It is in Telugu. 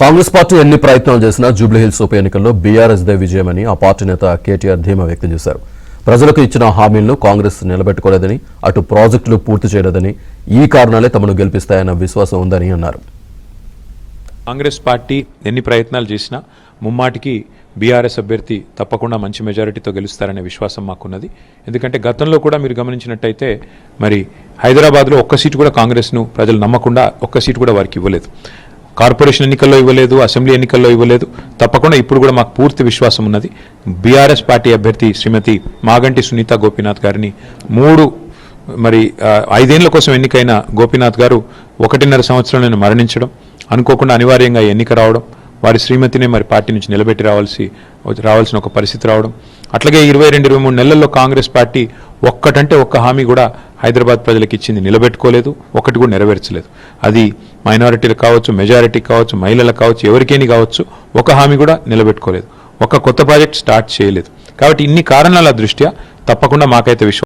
కాంగ్రెస్ పార్టీ ఎన్ని ప్రయత్నాలు చేసినా జూబ్లీహిల్స్ ఉప ఎన్నికల్లో బీఆర్ఎస్ దే విజయమని ఆ పార్టీ నేత కేటీఆర్ ధీమా వ్యక్తం చేశారు. ప్రజలకు ఇచ్చిన హామీలను కాంగ్రెస్ నిలబెట్టుకోలేదని, అటు ప్రాజెక్టులు పూర్తి చేయలేదని, ఈ కారణాలే తమను గెలిపిస్తాయన్న విశ్వాసం ఉందని అన్నారు. కాంగ్రెస్ పార్టీ ఎన్ని ప్రయత్నాలు చేసినా ముమ్మాటికి బీఆర్ఎస్ అభ్యర్థి తప్పకుండా మంచి మెజారిటీతో గెలుస్తారనే విశ్వాసం మాకున్నది. ఎందుకంటే గతంలో కూడా మీరు గమనించినట్టయితే మరి హైదరాబాద్లో ఒక్క సీటు కూడా కాంగ్రెస్ను ప్రజలు నమ్మకుండా ఒక్క సీటు కూడా వారికి ఇవ్వలేదు. కార్పొరేషన్ ఎన్నికల్లో ఇవ్వలేదు, అసెంబ్లీ ఎన్నికల్లో ఇవ్వలేదు. తప్పకుండా ఇప్పుడు కూడా మాకు పూర్తి విశ్వాసం ఉన్నది. బీఆర్ఎస్ పార్టీ అభ్యర్థి శ్రీమతి మాగంటి సునీత గోపీనాథ్ గారిని 5 ఏళ్ల కోసం ఎన్నికైన గోపీనాథ్ గారు 1.5 సంవత్సరంలో మరణించడం, అనుకోకుండా అనివార్యంగా ఎన్నిక రావడం, వారి శ్రీమతిని మరి పార్టీ నుంచి నిలబెట్టి రావాల్సిన ఒక పరిస్థితి రావడం, అట్లాగే 22-23 నెలల్లో కాంగ్రెస్ పార్టీ ఒక్క హామీ కూడా హైదరాబాద్ ప్రజలకు ఇచ్చింది నిలబెట్టుకోలేదు, ఒకటి కూడా నెరవేర్చలేదు. అది మైనారిటీలు కావచ్చు, మెజారిటీ కావచ్చు, మహిళలకు కావచ్చు, ఎవరికైనా కావచ్చు, ఒక హామీ కూడా నిలబెట్టుకోలేదు, ఒక కొత్త ప్రాజెక్ట్ స్టార్ట్ చేయలేదు. కాబట్టి ఇన్ని కారణాల దృష్ట్యా తప్పకుండా మాకైతే విశ్వాసం